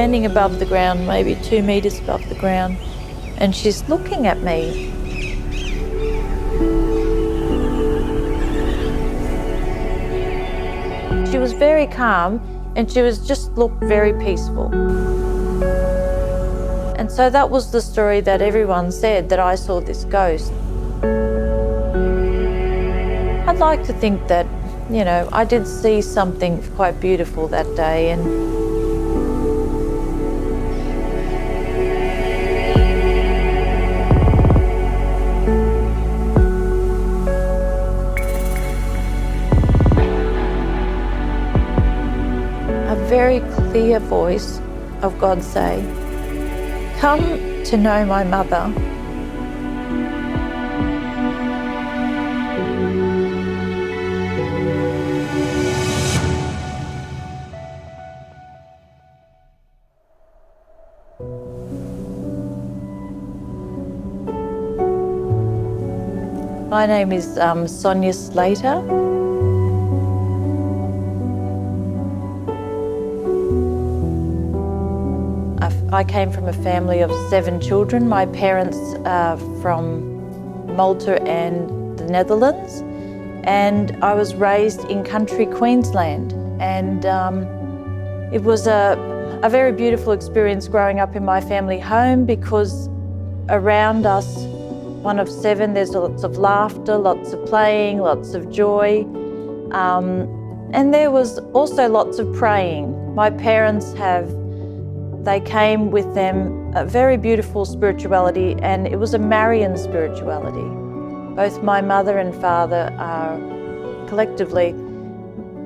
standing above the ground, maybe 2 meters above the ground, and she's looking at me. She was very calm, and she was just looked very peaceful. And so that was the story that everyone said, that I saw this ghost. I'd like to think that, you know, I did see something quite beautiful that day. And a very clear voice of God say, "Come to know my mother." My name is Sonya Slater. I came from a family of 7 children. My parents are from Malta and the Netherlands, and I was raised in country Queensland. And it was a very beautiful experience growing up in my family home, because around us, one of 7, there's lots of laughter, lots of playing, lots of joy. And there was also lots of praying. My parents they came with them a very beautiful spirituality, and it was a Marian spirituality. Both my mother and father are collectively,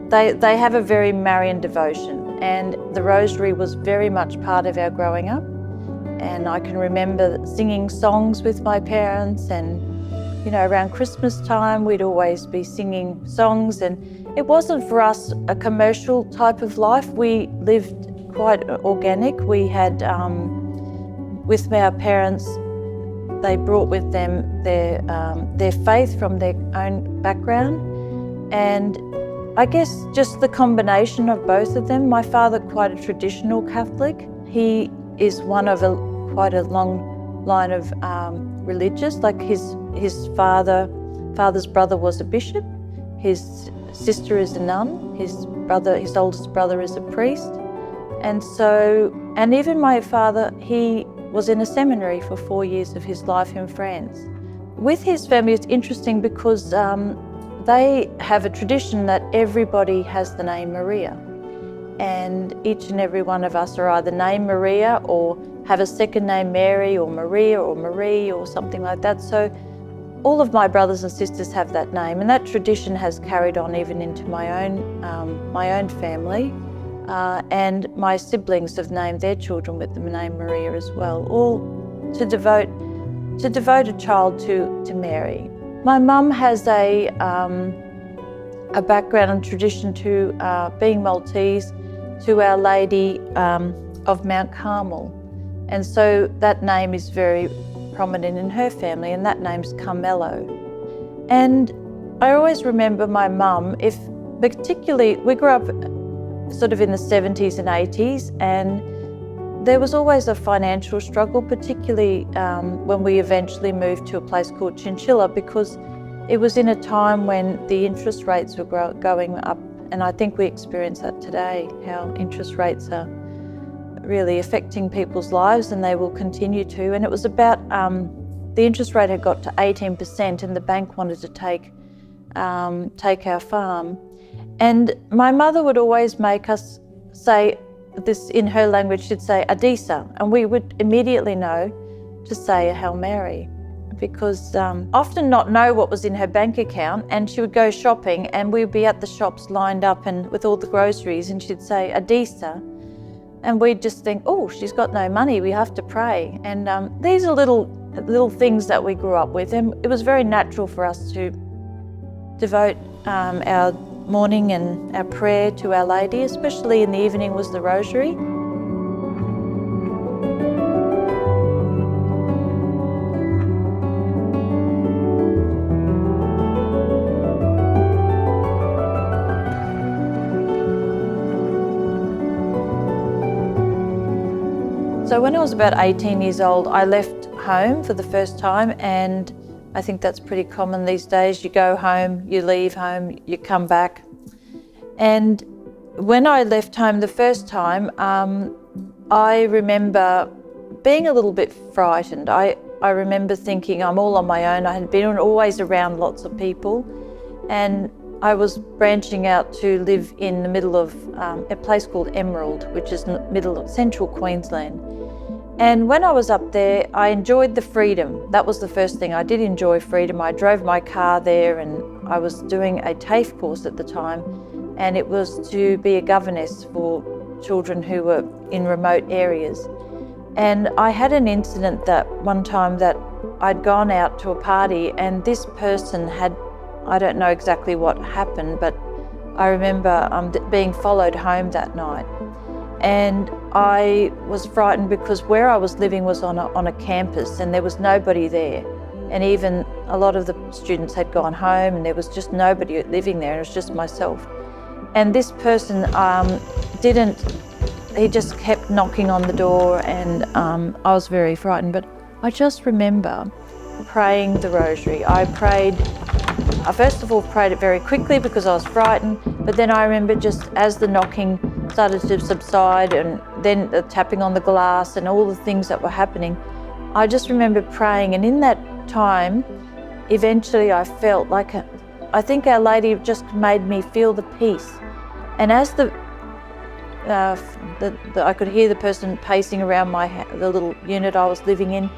they have a very Marian devotion, and the Rosary was very much part of our growing up. And I can remember singing songs with my parents, and, you know, around Christmas time, we'd always be singing songs. And it wasn't for us a commercial type of life. We lived quite organic. We had, with our parents, they brought with them their faith from their own background. And I guess just the combination of both of them. My father, quite a traditional Catholic. He is one of quite a long line of religious. Like his father's brother was a bishop. His sister is a nun. His oldest brother is a priest. And even my father, he was in a seminary for 4 years of his life in France. With his family, it's interesting because they have a tradition that everybody has the name Maria. And each and every one of us are either named Maria or have a second name Mary or Maria or Marie or something like that. So all of my brothers and sisters have that name, and that tradition has carried on even into my own family. And my siblings have named their children with the name Maria as well, all to devote a child to Mary. My mum has a background and tradition to being Maltese, to Our Lady of Mount Carmel. And so that name is very prominent in her family, and that name's Carmelo. And I always remember my mum, particularly, we grew up sort of in the 70s and 80s, and there was always a financial struggle, particularly when we eventually moved to a place called Chinchilla, because it was in a time when the interest rates were going up. And I think we experience that today, how interest rates are really affecting people's lives, and they will continue to. And it was about, the interest rate had got to 18%, and the bank wanted to take our farm. And my mother would always make us say this in her language. She'd say Adisa, and we would immediately know to say a Hail Mary, because often not know what was in her bank account. And she would go shopping, and we'd be at the shops lined up and with all the groceries, and she'd say Adisa, and we'd just think, oh, she's got no money, we have to pray. And these are little things that we grew up with, and it was very natural for us to devote our morning and our prayer to Our Lady, especially in the evening was the Rosary. So when I was about 18 years old, I left home for the first time, and I think that's pretty common these days. You go home, you leave home, you come back. And when I left home the first time, I remember being a little bit frightened. I remember thinking I'm all on my own. I had been always around lots of people, and I was branching out to live in the middle of a place called Emerald, which is in the middle of central Queensland. And when I was up there, I enjoyed the freedom. That was the first thing. I did enjoy freedom. I drove my car there, and I was doing a TAFE course at the time, and it was to be a governess for children who were in remote areas. And I had an incident that one time that I'd gone out to a party, and this person had, I don't know exactly what happened, but I remember being followed home that night. And I was frightened because where I was living was on a campus, and there was nobody there. And even a lot of the students had gone home, and there was just nobody living there. It was just myself. And this person he just kept knocking on the door, and I was very frightened. But I just remember praying the Rosary. I first of all prayed it very quickly because I was frightened, but then I remember just as the knocking started to subside, and then the tapping on the glass and all the things that were happening, I just remember praying. And in that time, eventually I felt like, I think Our Lady just made me feel the peace. And as I could hear the person pacing around the little unit I was living in,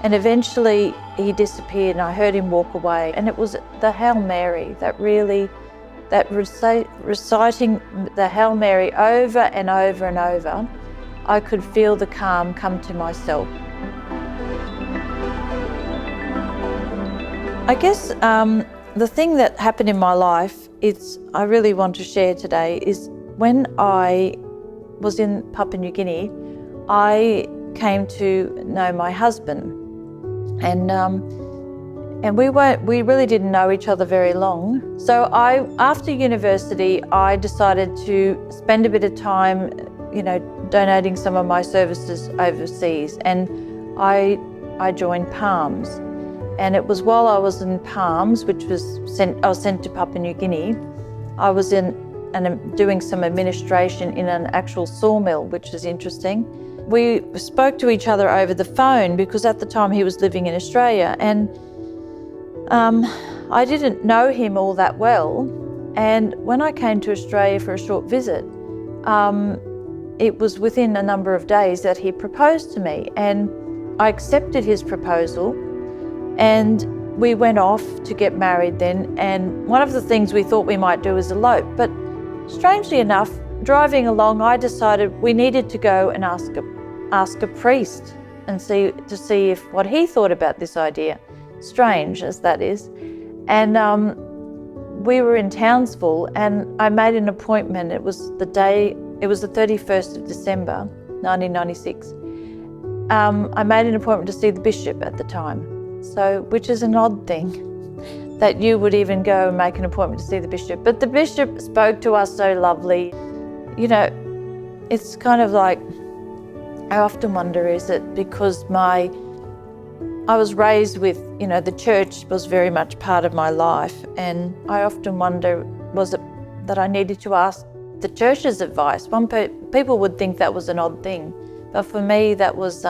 and eventually he disappeared, and I heard him walk away. And it was the Hail Mary that reciting the Hail Mary over and over and over, I could feel the calm come to myself. I guess the thing that happened in my life I really want to share today is when I was in Papua New Guinea, I came to know my husband, and we really didn't know each other very long. So after university, I decided to spend a bit of time, donating some of my services overseas, and I joined PALMS. And it was while I was in PALMS, I was sent to Papua New Guinea. I was doing some administration in an actual sawmill, which is interesting. We spoke to each other over the phone because at the time he was living in Australia, and I didn't know him all that well. And when I came to Australia for a short visit, it was within a number of days that he proposed to me, and I accepted his proposal. And we went off to get married then, and one of the things we thought we might do is elope. But strangely enough, driving along, I decided we needed to go and ask a priest and see what he thought about this idea, strange as that is. And we were in Townsville, and I made an appointment. It was the 31st of December, 1996. I made an appointment to see the bishop at the time. So, which is an odd thing, that you would even go and make an appointment to see the bishop. But the bishop spoke to us so lovely. It's kind of like, I often wonder, is it because I was raised with, the church was very much part of my life, and I often wonder, was it that I needed to ask the church's advice? People would think that was an odd thing, but for me that was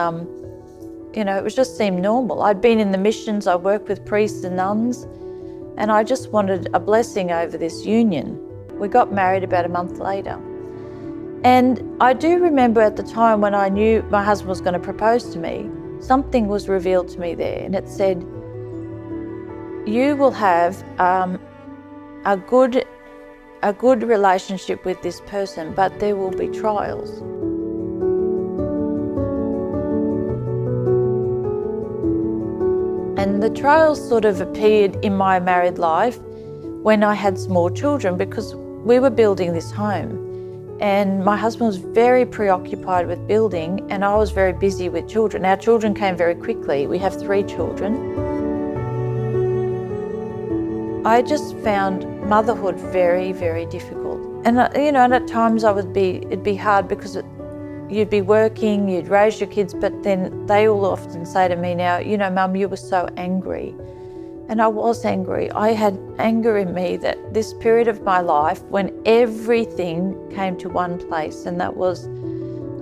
it just seemed normal. I'd been in the missions, I worked with priests and nuns, and I just wanted a blessing over this union. We got married about a month later. And I do remember at the time when I knew my husband was going to propose to me, something was revealed to me there, and it said, you will have a good relationship with this person, but there will be trials. And the trials sort of appeared in my married life when I had small children, because we were building this home. And my husband was very preoccupied with building, and I was very busy with children. Our children came very quickly. We have 3 children. I just found motherhood very, very difficult. And and at times it'd be hard because you'd be working, you'd raise your kids, but then they all often say to me now, you know, Mum, you were so angry. And I was angry. I had anger in me that this period of my life when everything came to one place, and that was,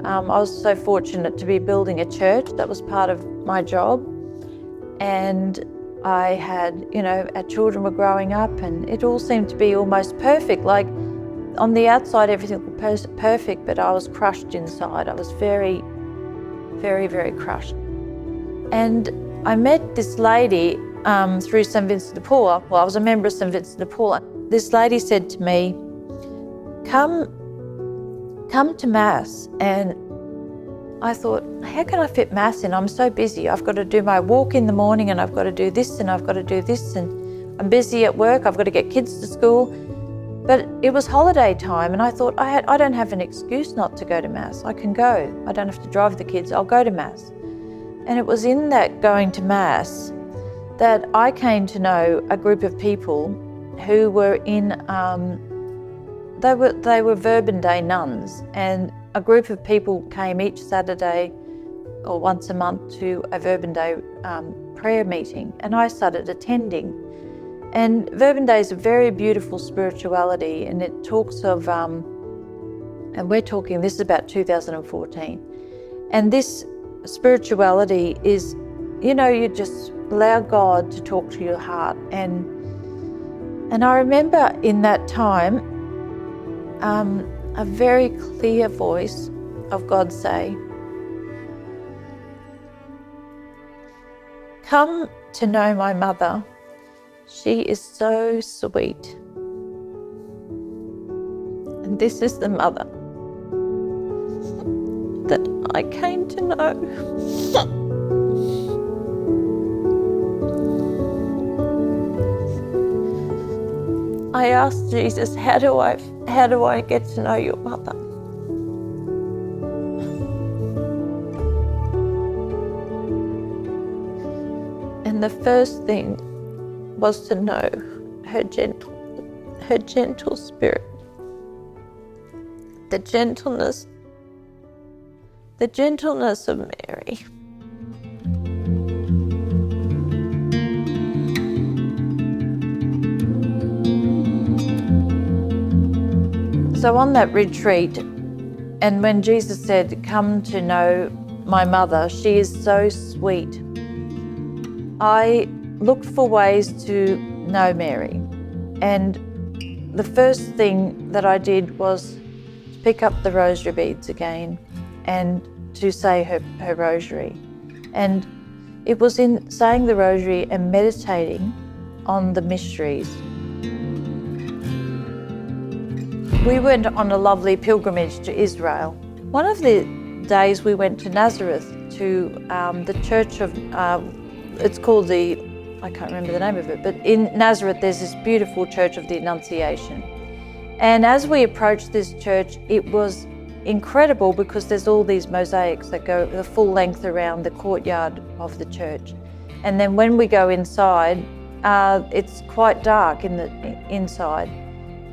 I was so fortunate to be building a church. That was part of my job. And I had, you know, our children were growing up and it all seemed to be almost perfect. Like on the outside, everything was perfect, but I was crushed inside. I was very, very, very crushed. And I met this lady through St. Vincent de Paul. Well, I was a member of St. Vincent de Paul. This lady said to me, come to Mass. And I thought, how can I fit Mass in? I'm so busy. I've got to do my walk in the morning and I've got to do this and I've got to do this and I'm busy at work. I've got to get kids to school. But it was holiday time and I thought, I don't have an excuse not to go to Mass. I can go. I don't have to drive the kids. I'll go to Mass. And it was in that going to Mass that I came to know a group of people who were in, they were Verbum Day nuns, and a group of people came each Saturday or once a month to a Verbum Day prayer meeting, and I started attending. And Verbum Day is a very beautiful spirituality, and it talks of, and we're talking, this is about 2014, and this spirituality is, you know, you just allow God to talk to your heart. And I remember in that time, a very clear voice of God say, come to know my mother. She is so sweet. And this is the mother that I came to know. I asked Jesus, how do I get to know your mother? And the first thing was to know her gentle spirit, the gentleness of Mary. So on that retreat, and when Jesus said, come to know my mother, she is so sweet, I looked for ways to know Mary. And the first thing that I did was to pick up the rosary beads again and to say her rosary. And it was in saying the rosary and meditating on the mysteries. We went on a lovely pilgrimage to Israel. One of the days we went to Nazareth to the church of, it's called I can't remember the name of it, but in Nazareth there's this beautiful church of the Annunciation. And as we approached this church, it was incredible because there's all these mosaics that go the full length around the courtyard of the church. And then when we go inside, it's quite dark in the inside.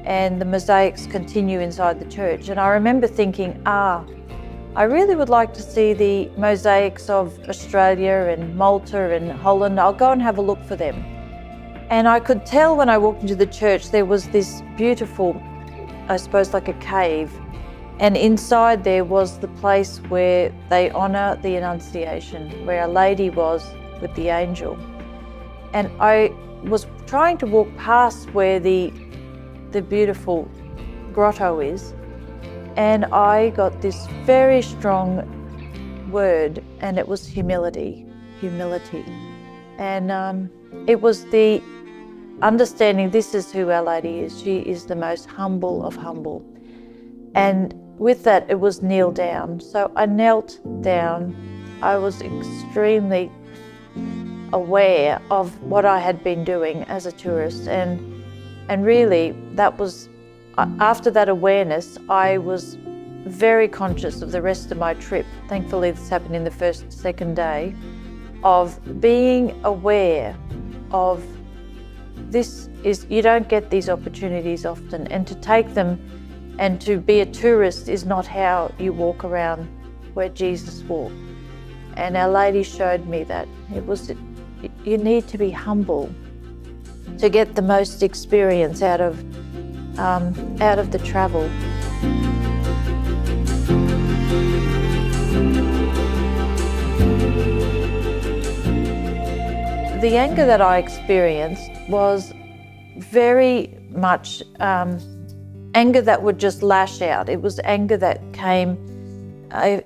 And the mosaics continue inside the church. And I remember thinking, I really would like to see the mosaics of Australia and Malta and Holland. I'll go and have a look for them. And I could tell when I walked into the church, there was this beautiful, I suppose like a cave. And inside there was the place where they honour the Annunciation, where a lady was with the angel. And I was trying to walk past where the beautiful grotto is, and I got this very strong word, and it was humility. And it was the understanding this is who Our Lady is. She is the most humble of humble. And with that, it was kneel down. So I knelt down. I was extremely aware of what I had been doing as a tourist, and really that was, after that awareness, I was very conscious of the rest of my trip. Thankfully this happened in the second day, of being aware of this is, you don't get these opportunities often, and to take them and to be a tourist is not how you walk around where Jesus walked. And Our Lady showed me that you need to be humble to get the most experience out of the travel. The anger that I experienced was very much anger that would just lash out. It was anger that came,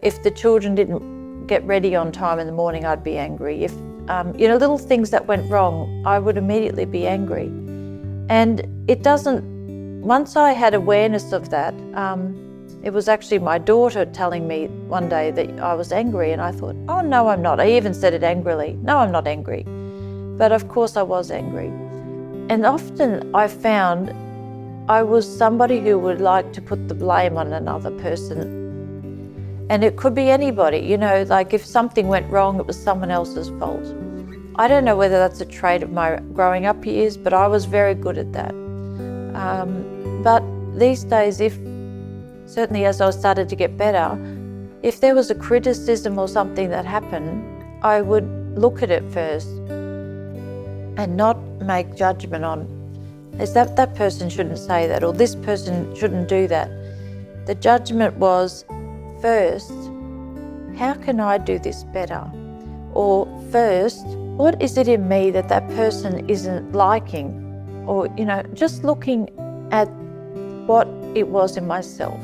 if the children didn't get ready on time in the morning, I'd be angry. If little things that went wrong, I would immediately be angry. And once I had awareness of that, it was actually my daughter telling me one day that I was angry, and I thought, oh no, I'm not. I even said it angrily. No, I'm not angry. But of course I was angry. And often I found I was somebody who would like to put the blame on another person. And it could be anybody, like if something went wrong, it was someone else's fault. I don't know whether that's a trait of my growing up years, but I was very good at that. But these days, certainly as I started to get better, if there was a criticism or something that happened, I would look at it first and not make judgment on, that person shouldn't say that, or this person shouldn't do that. The judgment was, first, how can I do this better? Or first, what is it in me that person isn't liking? Or, just looking at what it was in myself.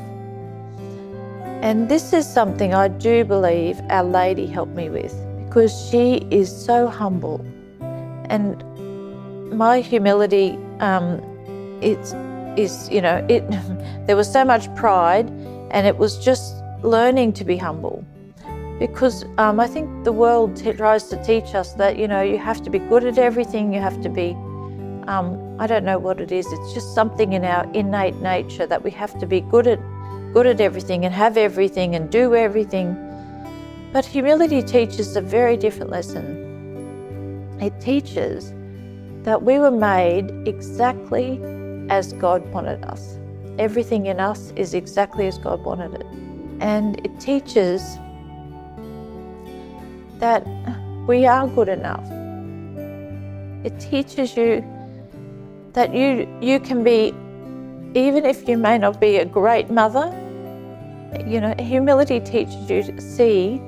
And this is something I do believe Our Lady helped me with, because she is so humble. And my humility, there was so much pride, and it was just learning to be humble. Because I think the world tries to teach us that, you have to be good at everything, you have to be, I don't know what it is, it's just something in our innate nature that we have to be good at everything and have everything and do everything. But humility teaches a very different lesson. It teaches that we were made exactly as God wanted us. Everything in us is exactly as God wanted it. And it teaches that we are good enough. It teaches you that you can be, even if you may not be a great mother, humility teaches you to see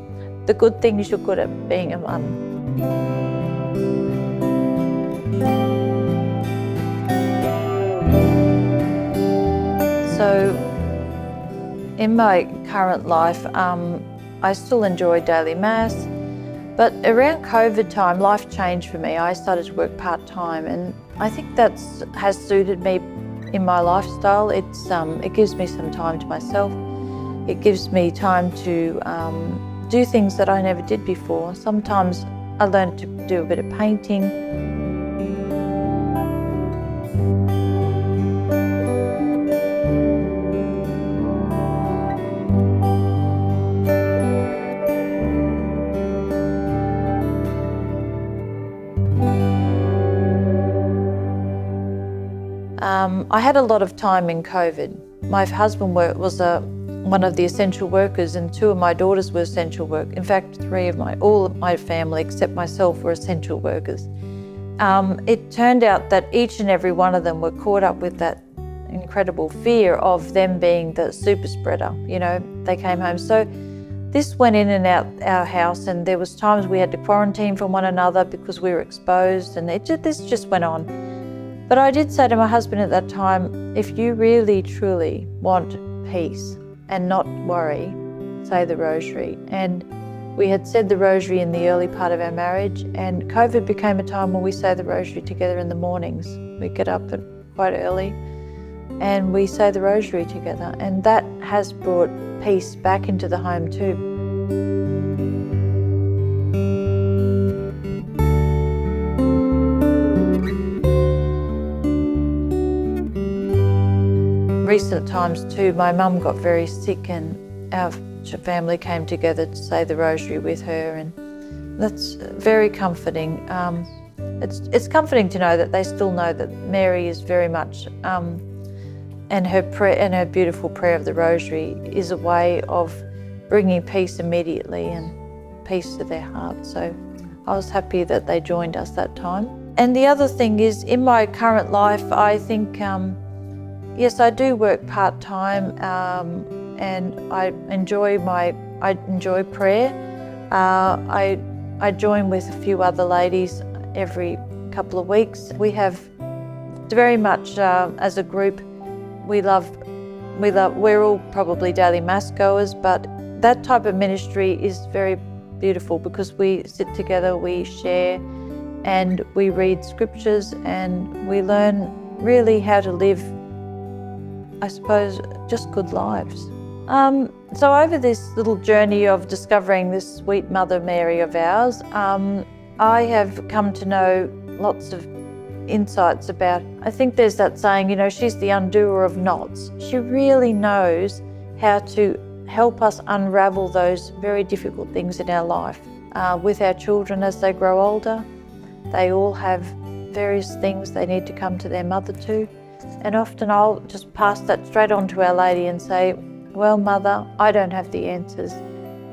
the good things you're good at being a mum. So in my current life, I still enjoy daily Mass, but around COVID time, life changed for me. I started to work part-time, and I think that has suited me in my lifestyle. It gives me some time to myself. It gives me time to do things that I never did before. Sometimes I learned to do a bit of painting. I had a lot of time in COVID. My husband was one of the essential workers, and 2 of my daughters were essential workers. In fact, all of my family except myself were essential workers. It turned out that each and every one of them were caught up with that incredible fear of them being the super spreader. They came home. So this went in and out our house, and there was times we had to quarantine from one another because we were exposed, and this just went on. But I did say to my husband at that time, if you really, truly want peace and not worry, say the Rosary. And we had said the Rosary in the early part of our marriage, and COVID became a time when we say the Rosary together in the mornings. We get up quite early and we say the Rosary together, and that has brought peace back into the home too. Recent times too, my mum got very sick, and our family came together to say the Rosary with her, and that's very comforting. It's comforting to know that they still know that Mary is very much, and her prayer and her beautiful prayer of the Rosary is a way of bringing peace immediately and peace to their hearts. So I was happy that they joined us that time. And the other thing is, in my current life, I think, yes, I do work part-time, and I enjoy prayer. I join with a few other ladies every couple of weeks. We have very much, as a group, we're all probably daily mass goers, but that type of ministry is very beautiful because we sit together, we share, and we read scriptures, and we learn really how to live, I suppose, just good lives. So over this little journey of discovering this sweet Mother Mary of ours, I have come to know lots of insights about, I think there's that saying, she's the undoer of knots. She really knows how to help us unravel those very difficult things in our life. With our children as they grow older, they all have various things they need to come to their mother to. And often I'll just pass that straight on to Our Lady and say, well, Mother, I don't have the answers,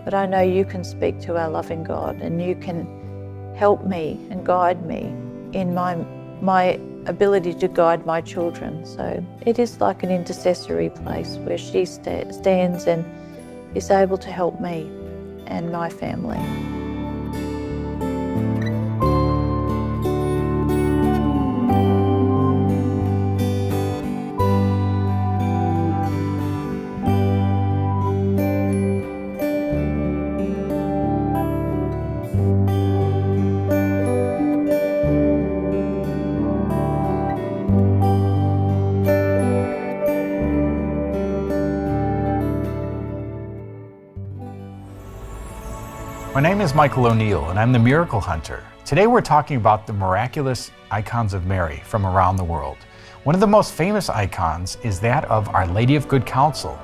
but I know you can speak to our loving God, and you can help me and guide me in my ability to guide my children. So it is like an intercessory place where she stands and is able to help me and my family. My name is Michael O'Neill, and I'm the Miracle Hunter. Today we're talking about the miraculous icons of Mary from around the world. One of the most famous icons is that of Our Lady of Good Counsel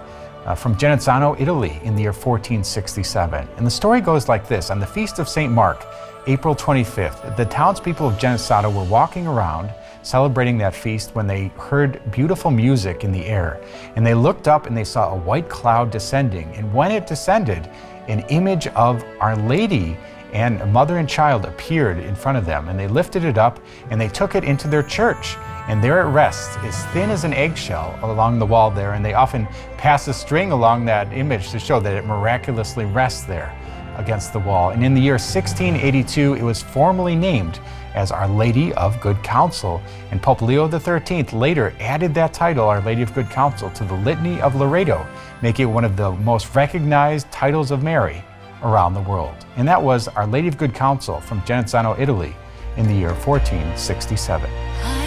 from Genazzano, Italy in the year 1467. And the story goes like this. On the Feast of St. Mark, April 25th, the townspeople of Genazzano were walking around celebrating that feast when they heard beautiful music in the air. And they looked up and they saw a white cloud descending. And when it descended, an image of Our Lady and a mother and child appeared in front of them, and they lifted it up and they took it into their church, and there it rests, as thin as an eggshell along the wall there, and they often pass a string along that image to show that it miraculously rests there against the wall. And in the year 1682, it was formally named as Our Lady of Good Counsel, and Pope Leo XIII later added that title, Our Lady of Good Counsel, to the Litany of Loreto, making it one of the most recognized titles of Mary around the world. And that was Our Lady of Good Counsel from Genazzano, Italy in the year 1467.